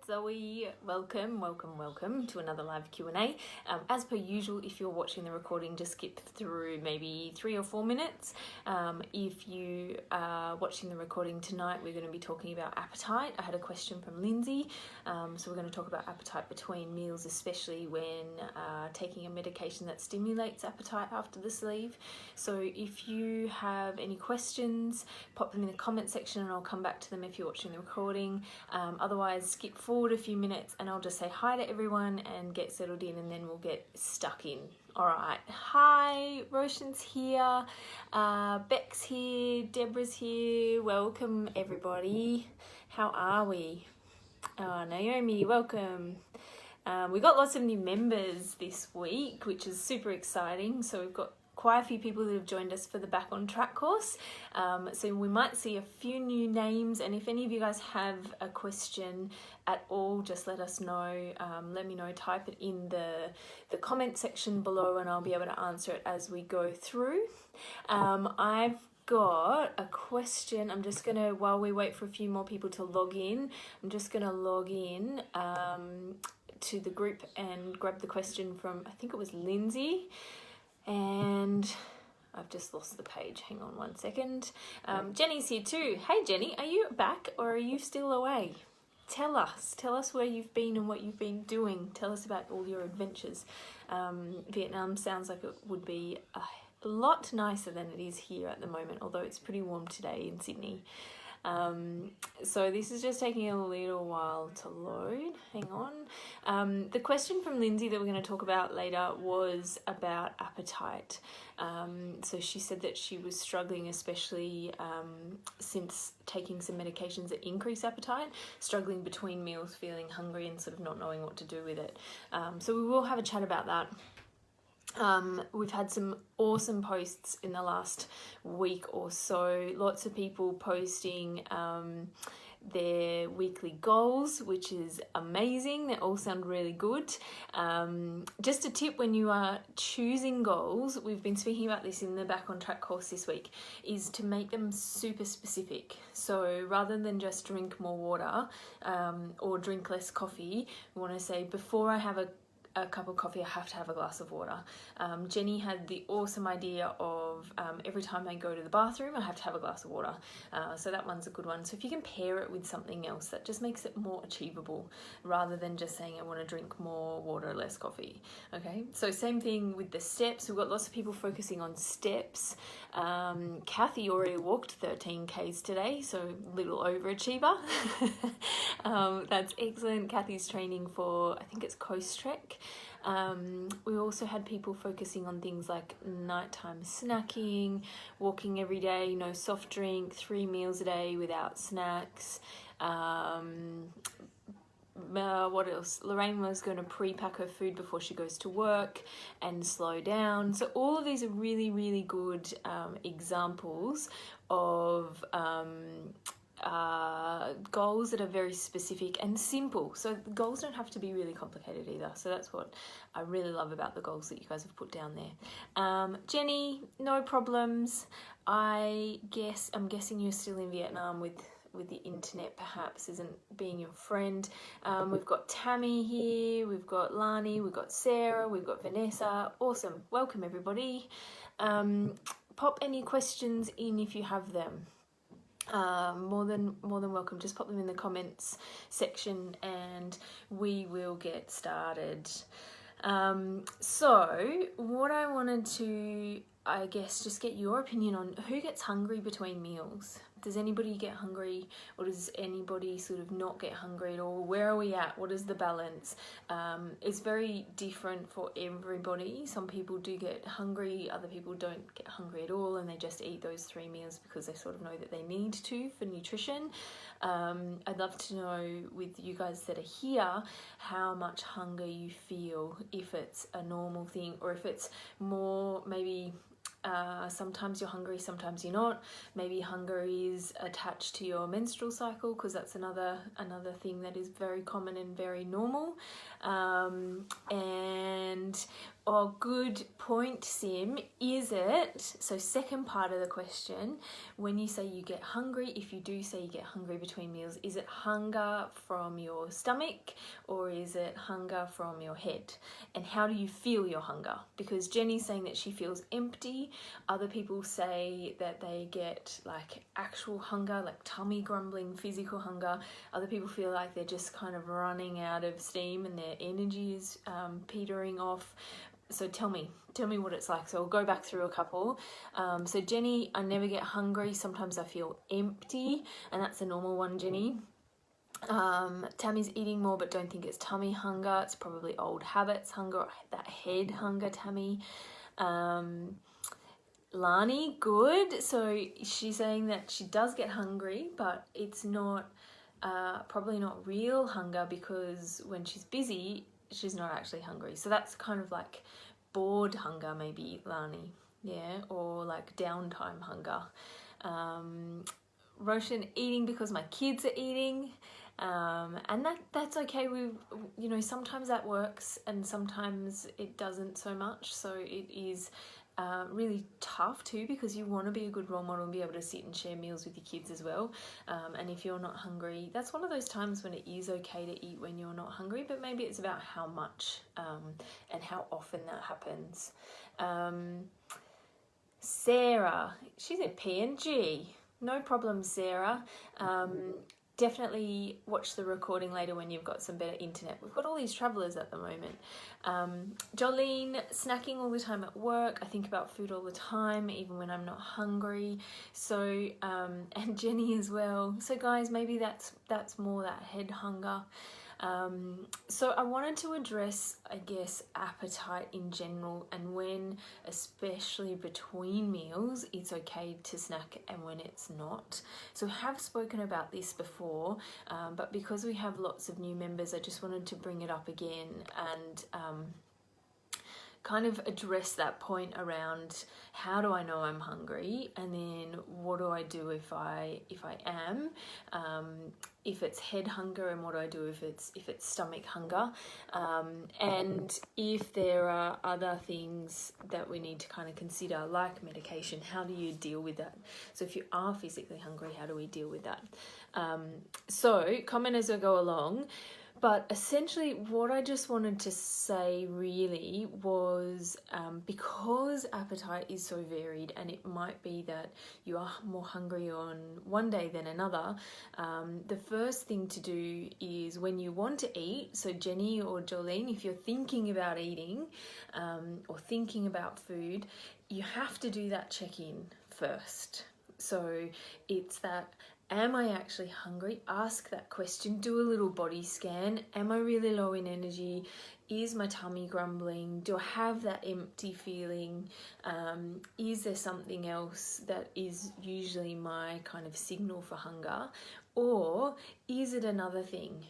it's Zoe. Welcome to another live Q&A. As per usual, if you're watching the recording, just skip through maybe 3 or 4 minutes. If you are watching the recording tonight, we're going to be talking about appetite. I had a question from Lindsay, so we're going to talk about appetite between meals, especially when taking a medication that stimulates appetite after the sleeve. So if you have any questions, pop them in the comment section and I'll come back to them if you're watching the recording. Otherwise, skip forward a few minutes and I'll just say hi to everyone and get settled in, and then we'll get stuck in. All right. Hi, Roshan's here, Beck's here, Deborah's here. Welcome, everybody. How are we? Naomi, welcome. We got lots of new members this week, which is super exciting. So we've got quite a few people that have joined us for the Back on Track course. So we might see a few new names, and if any of you guys have a question at all, just let us know. Let me know, type it in the comment section below and I'll be able to answer it as we go through. I've got a question. I'm just gonna, while we wait for a few more people to log in, I'm just gonna log in to the group and grab the question from, I think it was Lindsay. And I've just lost the page. Hang on one second. Jenny's here too. Hey Jenny, are you back or are you still away? Tell us where you've been and what you've been doing. Tell us about all your adventures. Vietnam sounds like it would be a lot nicer than it is here at the moment, although it's pretty warm today in Sydney. So this is just taking a little while to load. Hang on. The question from Lindsay that we're going to talk about later was about appetite. So she said that she was struggling, especially since taking some medications that increase appetite, struggling between meals, feeling hungry and sort of not knowing what to do with it. So we will have a chat about that. We've had some awesome posts in the last week or so. Lots of people posting their weekly goals, which is amazing. They all sound really good. Just a tip when you are choosing goals, we've been speaking about this in the Back on Track course this week, is to make them super specific. So rather than just drink more water or drink less coffee, we want to say before I have a cup of coffee, I have to have a glass of water. Jenny had the awesome idea of every time I go to the bathroom, I have to have a glass of water. So that one's a good one. So if you can pair it with something else, that just makes it more achievable rather than just saying I want to drink more water, less coffee. Okay, so same thing with the steps. We've got lots of people focusing on steps. Kathy already walked 13 Ks today, so little overachiever. That's excellent. Kathy's training for, I think it's Coast Trek. We also had people focusing on things like nighttime snacking, walking every day, no soft drink, 3 meals a day without snacks. What else? Lorraine was going to pre-pack her food before she goes to work and slow down. So all of these are really, really good examples of goals that are very specific and simple. So the goals don't have to be really complicated either. So that's what I really love about the goals that you guys have put down there. Jenny, no problems. I'm guessing you're still in Vietnam with the internet perhaps isn't being your friend. We've got Tammy here, we've got Lani, we've got Sarah, we've got Vanessa. Awesome. Welcome everybody. Pop any questions in if you have them. More than welcome. Just pop them in the comments section and we will get started. So what I wanted to, I guess, just get your opinion on who gets hungry between meals. Does anybody get hungry, or does anybody sort of not get hungry at all? Where are we at? What is the balance? It's very different for everybody. Some people do get hungry, other people don't get hungry at all, and they just eat those 3 meals because they sort of know that they need to for nutrition. I'd love to know with you guys that are here how much hunger you feel, if it's a normal thing or if it's more maybe sometimes you're hungry, sometimes you're not. Maybe hunger is attached to your menstrual cycle, because that's another thing that is very common and very normal. And Oh, good point, Sim. Is it, so second part of the question, when you say you get hungry, if you do say you get hungry between meals, is it hunger from your stomach or is it hunger from your head? And how do you feel your hunger? Because Jenny's saying that she feels empty. Other people say that they get like actual hunger, like tummy grumbling, physical hunger. Other people feel like they're just kind of running out of steam and their energy is petering off. So tell me what it's like. So we'll go back through a couple. So Jenny, I never get hungry. Sometimes I feel empty, and that's a normal one, Jenny. Tammy's eating more but don't think it's tummy hunger. It's probably old habits hunger, that head hunger, Tammy. Lani, good. So she's saying that she does get hungry, but it's not probably not real hunger, because when she's busy, she's not actually hungry. So that's kind of like bored hunger, maybe, Lani. Yeah, or like downtime hunger. Roshan, eating because my kids are eating. And that's okay. Sometimes that works and sometimes it doesn't so much. So it is really tough too, because you want to be a good role model and be able to sit and share meals with your kids as well. And if you're not hungry, that's one of those times when it is okay to eat when you're not hungry, but maybe it's about how much and how often that happens. Sarah, she's at PNG. No problem, Sarah. Definitely watch the recording later when you've got some better internet. We've got all these travellers at the moment. Jolene, snacking all the time at work. I think about food all the time, even when I'm not hungry. So, and Jenny as well. So guys, maybe that's more that head hunger. So I wanted to address, I guess, appetite in general, and when, especially between meals, it's okay to snack and when it's not. So I have spoken about this before, but because we have lots of new members, I just wanted to bring it up again and kind of address that point around how do I know I'm hungry, and then what do I do if I am, if it's head hunger, and what do I do if it's stomach hunger, and if there are other things that we need to kind of consider, like medication. How do you deal with that? So if you are physically hungry, how do we deal with that? So comment as I go along. But essentially what I just wanted to say really was, because appetite is so varied, and it might be that you are more hungry on one day than another, the first thing to do is when you want to eat, so Jenny or Jolene, if you're thinking about eating or thinking about food, you have to do that check-in first. So it's that, am I actually hungry? Ask that question. Do a little body scan. Am I really low in energy? Is my tummy grumbling? Do I have that empty feeling? Is there something else that is usually my kind of signal for hunger? Or is it another thing?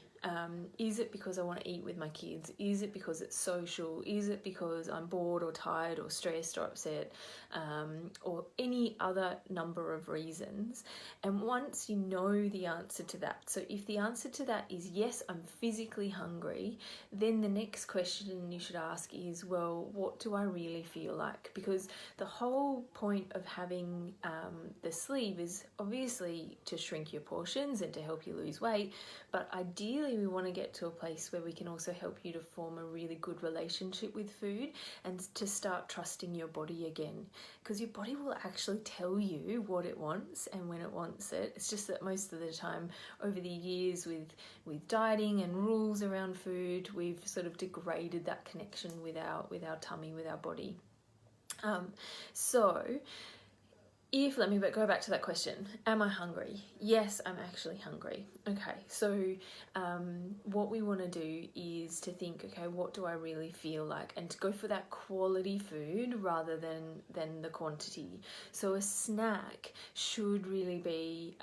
Is it because I want to eat with my kids? Is it because it's social? Is it because I'm bored or tired or stressed or upset, or any other number of reasons? And once you know the answer to that, so if the answer to that is yes, I'm physically hungry, then the next question you should ask is, well, what do I really feel like? Because the whole point of having the sleeve is obviously to shrink your portions and to help you lose weight, but ideally we want to get to a place where we can also help you to form a really good relationship with food and to start trusting your body again, because your body will actually tell you what it wants and when it wants it. It's just that most of the time over the years with dieting and rules around food, we've sort of degraded that connection with our tummy, with our body. Let me go back to that question. Am I hungry? Yes, I'm actually hungry. Okay, so what we want to do is to think, okay, what do I really feel like? And to go for that quality food rather than the quantity. So a snack should really be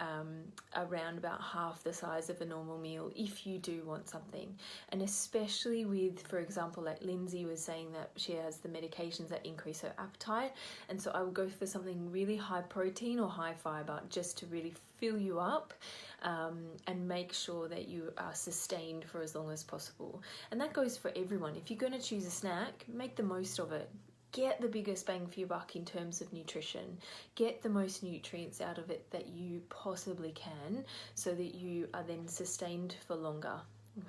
around about half the size of a normal meal if you do want something. And especially with, for example, like Lindsay was saying that she has the medications that increase her appetite. And so I will go for something really high high protein or high fiber, just to really fill you up and make sure that you are sustained for as long as possible. And that goes for everyone. If you're going to choose a snack, make the most of it. Get the biggest bang for your buck in terms of nutrition. Get the most nutrients out of it that you possibly can, so that you are then sustained for longer.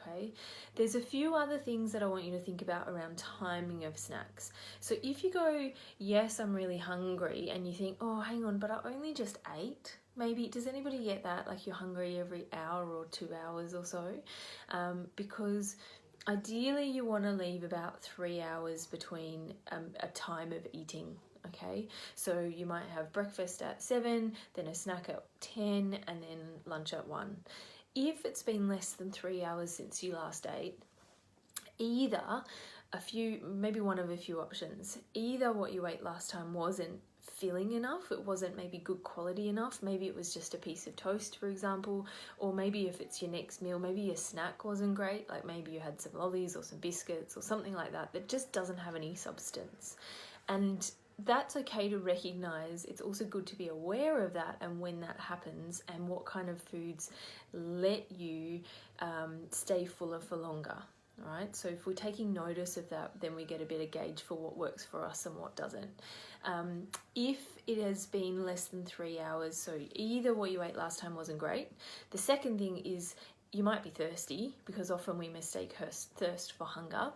Okay, there's a few other things that I want you to think about around timing of snacks. So if you go, yes, I'm really hungry, and you think, oh, hang on, but I only just ate. Maybe, does anybody get that? Like you're hungry every hour or 2 hours or so? Because ideally you want to leave about 3 hours between a time of eating. Okay, so you might have breakfast at 7, then a snack at 10, and then lunch at 1. If it's been less than 3 hours since you last ate, either maybe one of a few options. Either what you ate last time wasn't filling enough, it wasn't maybe good quality enough, maybe it was just a piece of toast, for example, or maybe if it's your next meal, maybe your snack wasn't great, like maybe you had some lollies or some biscuits or something like that just doesn't have any substance. And that's okay to recognize. It's also good to be aware of that and when that happens, and what kind of foods let you stay fuller for longer. All right, so if we're taking notice of that, then we get a better gauge for what works for us and what doesn't. If it has been less than 3 hours, so either what you ate last time wasn't great. The second thing is you might be thirsty, because often we mistake thirst for hunger.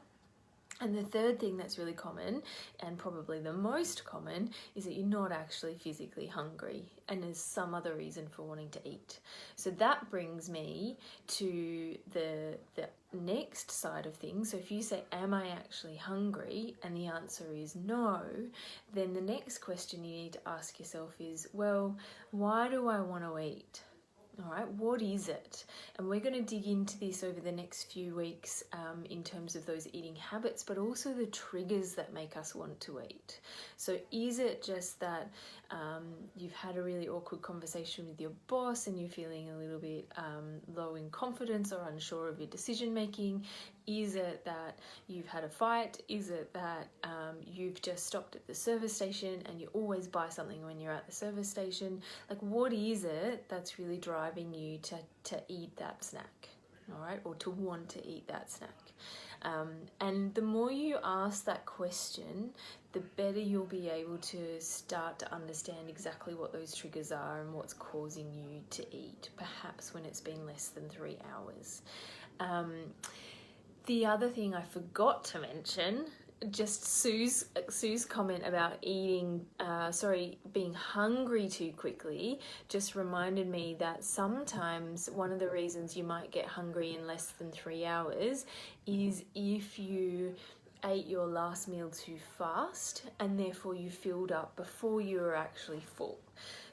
And the third thing that's really common, and probably the most common, is that you're not actually physically hungry and there's some other reason for wanting to eat. So that brings me to the next side of things. So if you say, am I actually hungry? And the answer is no, then the next question you need to ask yourself is, well, why do I want to eat? All right, what is it? And we're going to dig into this over the next few weeks in terms of those eating habits, but also the triggers that make us want to eat. So is it just that you've had a really awkward conversation with your boss and you're feeling a little bit low in confidence or unsure of your decision making? Is it that you've had a fight? Is it that you've just stopped at the service station and you always buy something when you're at the service station? Like, what is it that's really driving you to eat that snack, all right, or to want to eat that snack? And the more you ask that question, the better you'll be able to start to understand exactly what those triggers are and what's causing you to eat, perhaps when it's been less than 3 hours. The other thing I forgot to mention, just Sue's comment about being hungry too quickly just reminded me that sometimes one of the reasons you might get hungry in less than 3 hours is if you ate your last meal too fast and therefore you filled up before you were actually full.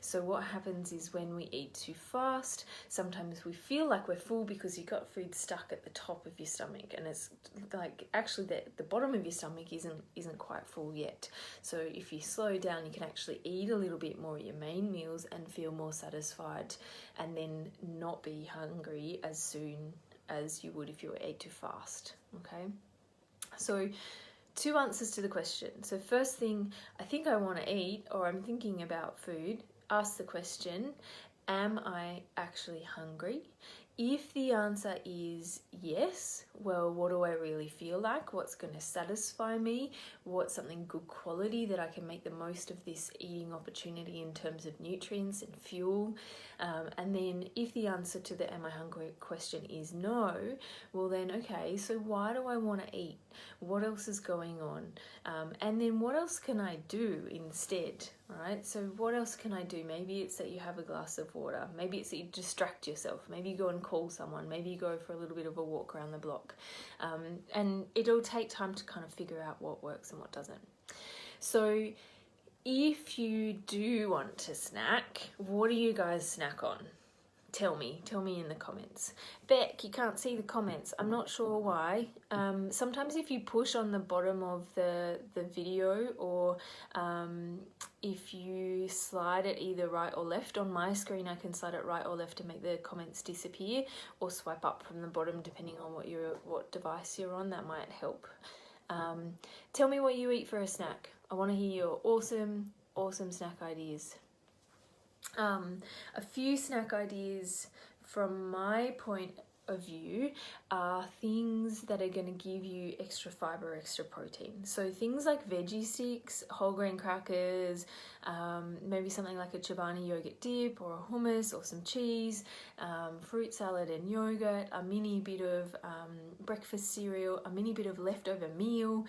So what happens is when we eat too fast, sometimes we feel like we're full because you got food stuck at the top of your stomach, and it's like actually the bottom of your stomach isn't quite full yet. So if you slow down, you can actually eat a little bit more at your main meals and feel more satisfied, and then not be hungry as soon as you would if you ate too fast. Okay, so 2 answers to the question. So first thing, I think I want to eat, or I'm thinking about food. Ask the question, am I actually hungry? If the answer is yes, well, what do I really feel like? What's going to satisfy me? What's something good quality that I can make the most of this eating opportunity in terms of nutrients and fuel? And then if the answer to the am I hungry question is no, well then, okay, so why do I want to eat? What else is going on? And then what else can I do instead? Right? So what else can I do? Maybe it's that you have a glass of water. Maybe it's that you distract yourself. Maybe you go and call someone. Maybe you go for a little bit of a walk around the block. And it'll take time to kind of figure out what works and what doesn't. So if you do want to snack, what do you guys snack on? Tell me in the comments. Beck, you can't see the comments. I'm not sure why. Sometimes if you push on the bottom of the video, or if you slide it either right or left, on my screen I can slide it right or left to make the comments disappear, or swipe up from the bottom depending on what device you're on. That might help. Tell me what you eat for a snack. I want to hear your awesome snack ideas. A few snack ideas from my point of view are things that are going to give you extra fiber, extra protein. So things like veggie sticks, whole grain crackers, maybe something like a Chobani yogurt dip or a hummus or some cheese, fruit salad and yogurt, a mini bit of breakfast cereal, a mini bit of leftover meal,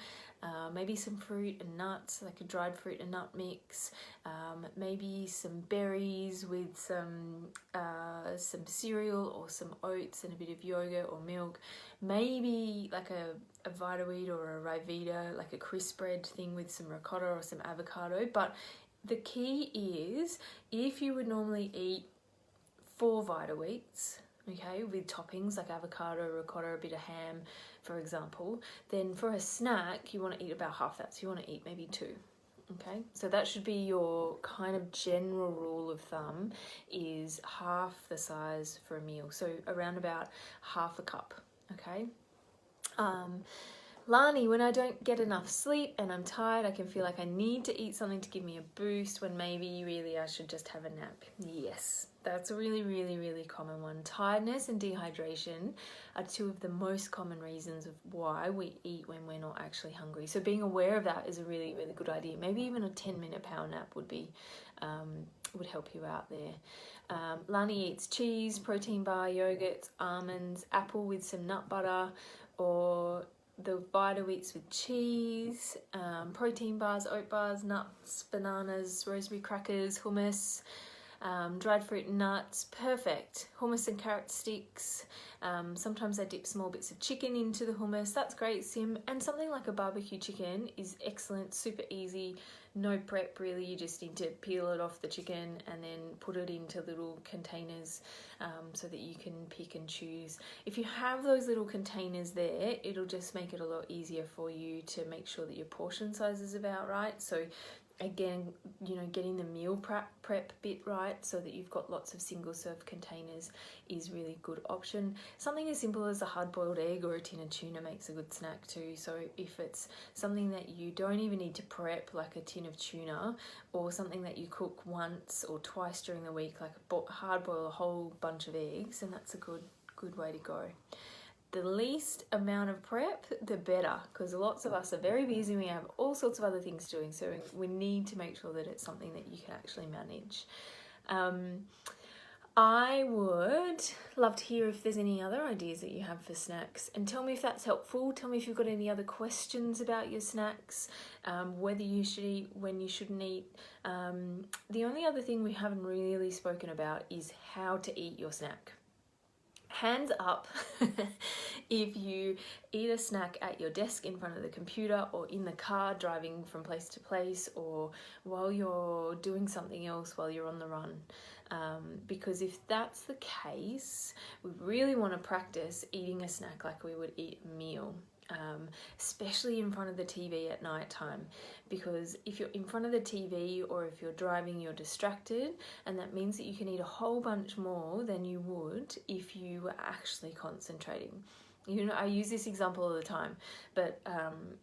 maybe some fruit and nuts, like a dried fruit and nut mix, maybe some berries with some cereal or some oats and a bit of yogurt or milk, maybe like a Vitaweed or a Ryvita, like a crisp bread thing with some ricotta or some avocado. But the key is, if you would normally eat 4 Vitaweeds, okay, with toppings like avocado, ricotta, a bit of ham, for example, then for a snack you want to eat about half that. So you want to eat maybe 2. Okay, so that should be your kind of general rule of thumb, is half the size for a meal. So around about half a cup, okay? Lani, when I don't get enough sleep and I'm tired, I can feel like I need to eat something to give me a boost when maybe really I should just have a nap. Yes, that's a really, really, really common one. Tiredness and dehydration are 2 of the most common reasons of why we eat when we're not actually hungry. So being aware of that is a really, really good idea. Maybe even a 10-minute power nap would be would help you out there. Lani eats cheese, protein bar, yogurts, almonds, apple with some nut butter, or the Vitaweeds with cheese, protein bars, oat bars, nuts, bananas, rosemary crackers, hummus, dried fruit and nuts, perfect. Hummus and carrot sticks. Sometimes I dip small bits of chicken into the hummus. That's great, Sim. And something like a barbecue chicken is excellent, super easy, no prep really. You just need to peel it off the chicken and then put it into little containers so that you can pick and choose. If you have those little containers there, it'll just make it a lot easier for you to make sure that your portion size is about right. So again, you know, getting the meal prep bit right so that you've got lots of single serve containers is really good option. Something as simple as a hard boiled egg or a tin of tuna makes a good snack too. So if it's something that you don't even need to prep, like a tin of tuna, or something that you cook once or twice during the week, like hard boil a whole bunch of eggs, and that's a good way to go. The least amount of prep, the better, because lots of us are very busy and we have all sorts of other things doing, so we need to make sure that it's something that you can actually manage. I would love to hear if there's any other ideas that you have for snacks, and tell me if that's helpful. Tell me if you've got any other questions about your snacks, whether you should eat, when you shouldn't eat. The only other thing we haven't really spoken about is how to eat your snack. Hands up if you eat a snack at your desk in front of the computer, or in the car driving from place to place, or while you're doing something else while you're on the run. Because if that's the case, we really want to practice eating a snack like we would eat a meal. Especially in front of the TV at night time, because if you're in front of the TV or if you're driving, you're distracted, and that means that you can eat a whole bunch more than you would if you were actually concentrating. You know, I use this example all the time, but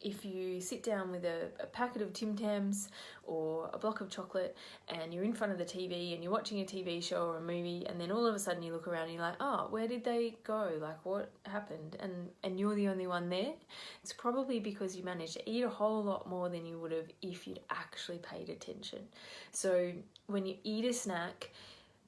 if you sit down with a packet of Tim Tams or a block of chocolate and you're in front of the TV and you're watching a TV show or a movie, and then all of a sudden you look around and you're like, oh, where did they go? Like, what happened? And you're the only one there. It's probably because you managed to eat a whole lot more than you would have if you'd actually paid attention. So when you eat a snack,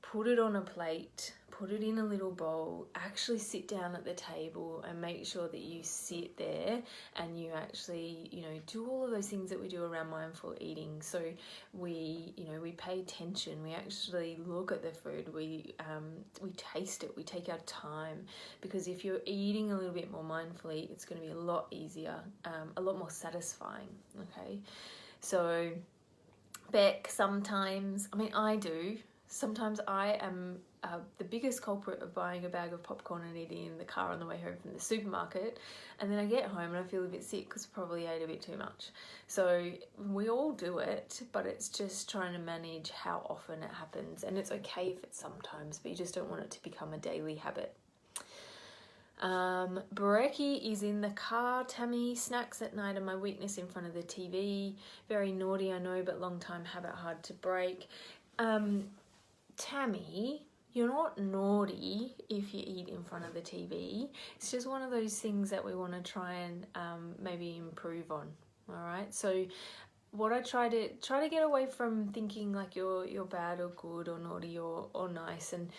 put it on a plate, put it in a little bowl, actually sit down at the table and make sure that you sit there and you actually, you know, do all of those things that we do around mindful eating. So we, you know, we pay attention, we actually look at the food, we taste it, we take our time, because if you're eating a little bit more mindfully, it's going to be a lot easier, a lot more satisfying, okay? So Beck, sometimes I am the biggest culprit of buying a bag of popcorn and eating in the car on the way home from the supermarket, and then I get home and I feel a bit sick because I probably ate a bit too much. So we all do it, but it's just trying to manage how often it happens, and it's okay if it's sometimes, but you just don't want it to become a daily habit. Brekkie is in the car. Tammy, snacks at night are my weakness in front of the TV. Very naughty, I know, but long time habit hard to break. Tammy, you're not naughty if you eat in front of the TV. It's just one of those things that we want to try and maybe improve on. All right. So what I try to get away from thinking like you're bad or good or naughty or nice, and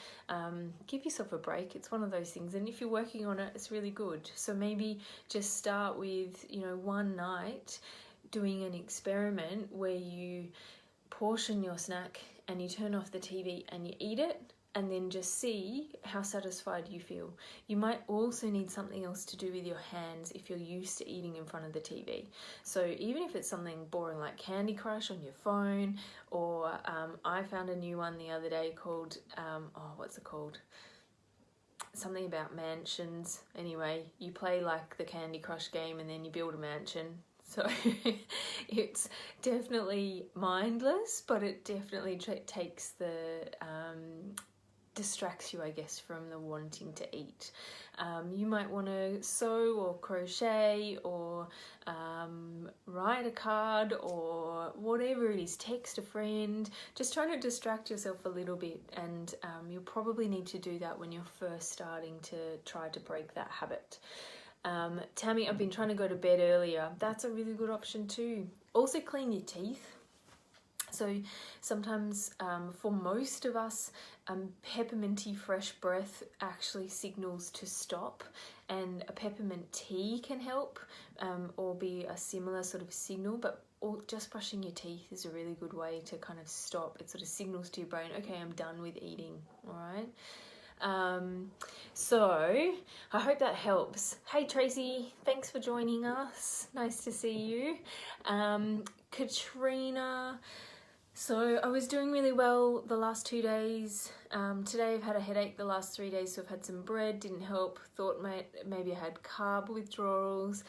give yourself a break. It's one of those things, and if you're working on it, it's really good. So maybe just start with, you know, one night doing an experiment where you portion your snack and you turn off the TV and you eat it, and then just see how satisfied you feel. You might also need something else to do with your hands if you're used to eating in front of the TV. So even if it's something boring like Candy Crush on your phone, or I found a new one the other day called, what's it called? Something about mansions. Anyway, you play like the Candy Crush game and then you build a mansion. So it's definitely mindless, but it definitely takes the distracts you, I guess, from the wanting to eat. You might want to sew or crochet or write a card or whatever it is, text a friend. Just try to distract yourself a little bit, and you'll probably need to do that when you're first starting to try to break that habit. Tammy, I've been trying to go to bed earlier. That's a really good option too. Also clean your teeth. So sometimes for most of us, pepperminty fresh breath actually signals to stop, and a peppermint tea can help or be a similar sort of signal, but just brushing your teeth is a really good way to kind of stop. It sort of signals to your brain, okay, I'm done with eating, all right? So I hope that helps. Hey Tracy, thanks for joining us. Nice to see you. Katrina, so I was doing really well the last 2 days. Today I've had a headache the last 3 days, so I've had some bread, didn't help. Thought maybe I had carb withdrawals.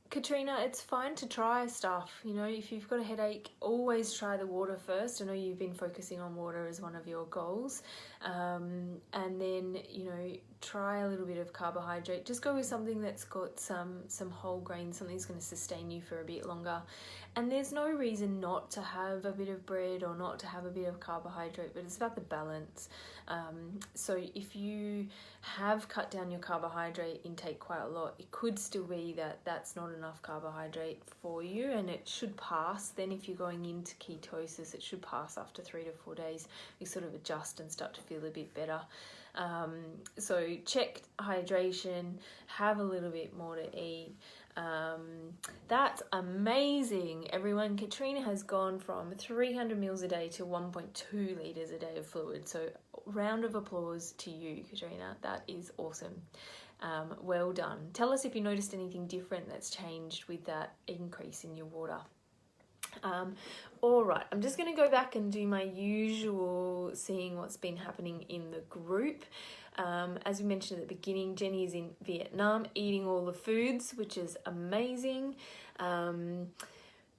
Katrina, it's fine to try stuff. You know, if you've got a headache, always try the water first. I know you've been focusing on water as one of your goals. And then, you know, try a little bit of carbohydrate. Just go with something that's got some whole grain, something that's going to sustain you for a bit longer. And there's no reason not to have a bit of bread or not to have a bit of carbohydrate, but it's about the balance. So if you have cut down your carbohydrate intake quite a lot, it could still be that that's not enough carbohydrate for you, and it should pass. Then if you're going into ketosis, it should pass after 3 to 4 days. You sort of adjust and start to feel a bit better. So check hydration, have a little bit more to eat. That's amazing, everyone. Katrina has gone from 300 mils a day to 1.2 litres a day of fluid. So round of applause to you, Katrina. That is awesome. Well done. Tell us if you noticed anything different that's changed with that increase in your water. All right, I'm just going to go back and do my usual seeing what's been happening in the group. As we mentioned at the beginning, Jenny is in Vietnam eating all the foods, which is amazing.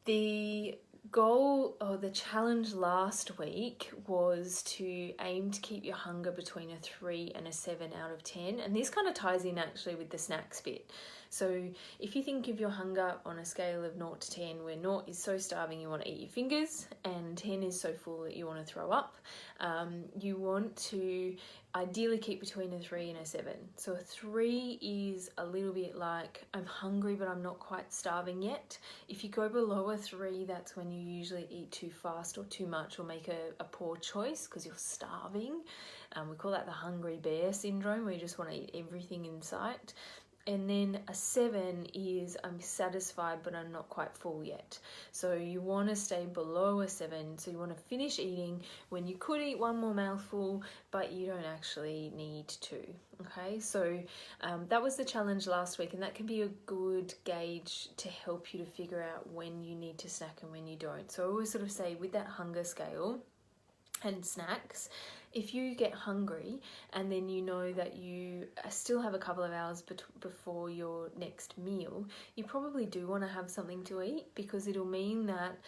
The goal or the challenge last week was to aim to keep your hunger between a 3 and a 7 out of 10. And this kind of ties in actually with the snacks bit. So if you think of your hunger on a scale of 0 to 10, where 0 is so starving you want to eat your fingers and 10 is so full that you want to throw up, you want to ideally keep between a 3 and a 7. So a 3 is a little bit like, I'm hungry but I'm not quite starving yet. If you go below a 3, that's when you usually eat too fast or too much or make a poor choice because you're starving. We call that the hungry bear syndrome, where you just want to eat everything in sight. And then a 7 is I'm satisfied but I'm not quite full yet. So you want to stay below a 7. So you want to finish eating when you could eat one more mouthful, but you don't actually need to. Okay, so that was the challenge last week, and that can be a good gauge to help you to figure out when you need to snack and when you don't. So I always sort of say with that hunger scale and snacks, if you get hungry and then you know that you still have a couple of hours before your next meal, you probably do want to have something to eat, because it'll mean that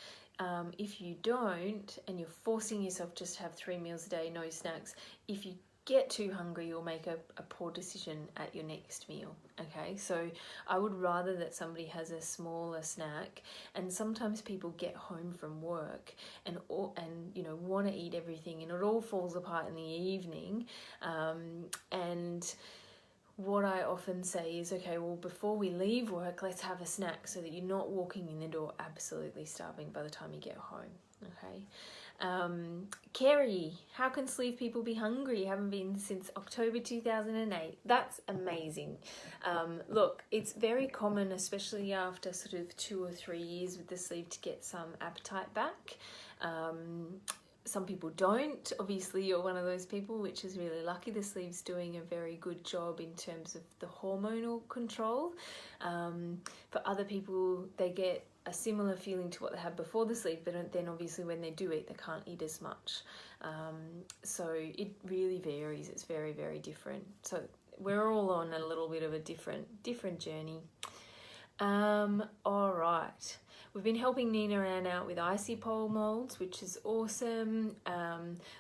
if you don't and you're forcing yourself just to have 3 meals a day, no snacks, if you get too hungry, you'll make a poor decision at your next meal. Okay, so I would rather that somebody has a smaller snack, and sometimes people get home from work and you know, want to eat everything, and it all falls apart in the evening. And what I often say is, okay, well, before we leave work, let's have a snack so that you're not walking in the door absolutely starving by the time you get home. Okay. Kerry, how can sleeve people be hungry? Haven't been since October 2008. That's amazing. Look, it's very common, especially after sort of 2 or 3 years with the sleeve, to get some appetite back. Some people don't. Obviously, you're one of those people, which is really lucky. The sleeve's doing a very good job in terms of the hormonal control. For other people, they get a similar feeling to what they had before the sleeve, but then obviously when they do eat, they can't eat as much. So it really varies. It's very, very different. So we're all on a little bit of a different journey. All right. We've been helping Nina Ann out with icy pole molds, which is awesome.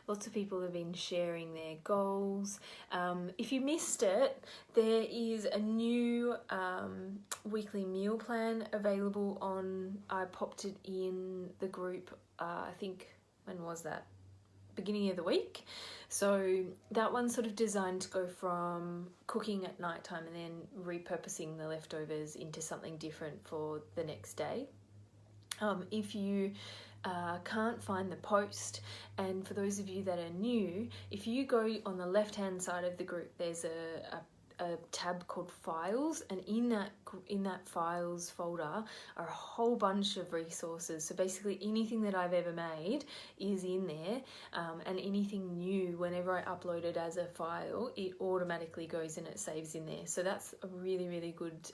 Lots of people have been sharing their goals. If you missed it, there is a new weekly meal plan available on, I popped it in the group, I think, when was that? Beginning of the week. So that one's sort of designed to go from cooking at nighttime and then repurposing the leftovers into something different for the next day. If you can't find the post, and for those of you that are new, if you go on the left hand side of the group, there's a tab called Files, and in that Files folder are a whole bunch of resources. So basically anything that I've ever made is in there, and anything new, whenever I upload it as a file, it automatically goes and it saves in there. So that's a really, really good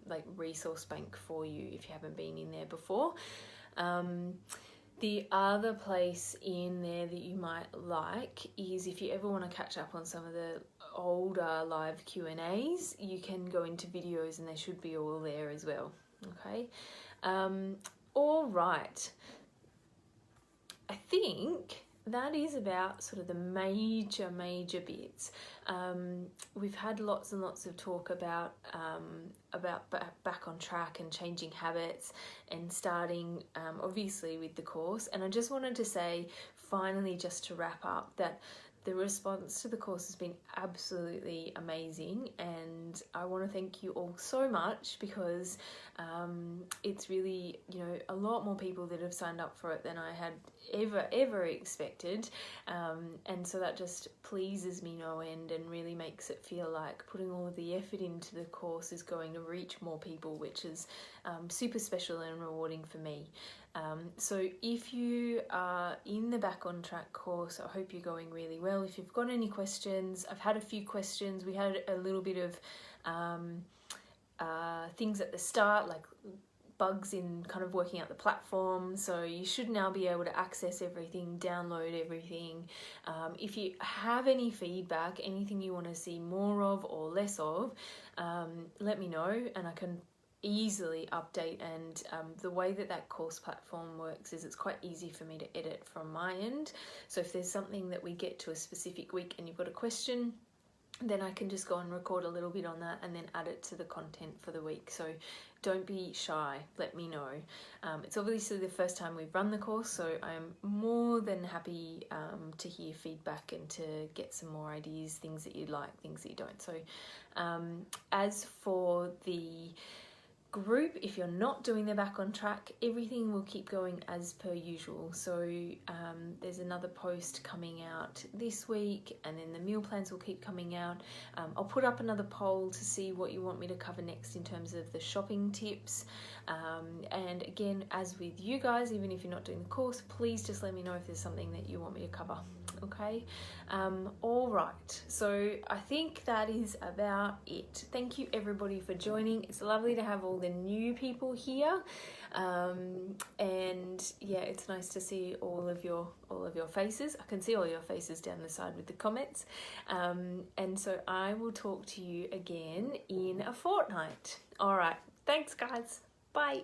like resource bank for you if you haven't been in there before. The other place in there that you might like is, if you ever want to catch up on some of the older live Q&As, you can go into videos and they should be all there as well. Okay. All right. I think that is about sort of the major bits. We've had lots and lots of talk about back on track and changing habits and starting obviously with the course. And I just wanted to say, finally, just to wrap up, that the response to the course has been absolutely amazing, and I want to thank you all so much, because it's really, you know, a lot more people that have signed up for it than I had ever expected, and so that just pleases me no end and really makes it feel like putting all of the effort into the course is going to reach more people, which is super special and rewarding for me. So if you are in the Back on Track course, I hope you're going really well. If you've got any questions, I've had a few questions. We had a little bit of things at the start, like bugs in kind of working out the platform. So you should now be able to access everything, download everything. If you have any feedback, anything you want to see more of or less of, let me know and I can easily update. And the way that course platform works is it's quite easy for me to edit from my end. So if there's something that we get to a specific week and you've got a question, then I can just go and record a little bit on that and then add it to the content for the week. So don't be shy, let me know. It's obviously the first time we've run the course, so I'm more than happy to hear feedback and to get some more ideas, things that you like, things that you don't. So as for the group, if you're not doing the Back on Track, everything will keep going as per usual. So there's another post coming out this week, and then the meal plans will keep coming out. I'll put up another poll to see what you want me to cover next in terms of the shopping tips. And again, as with you guys, even if you're not doing the course, please just let me know if there's something that you want me to cover. Okay, all right, so I think that is about it. Thank you everybody for joining. It's lovely to have all the new people here, and yeah, it's nice to see all of your faces. I can see all your faces down the side with the comments, and so I will talk to you again in a fortnight. All right, thanks guys, bye.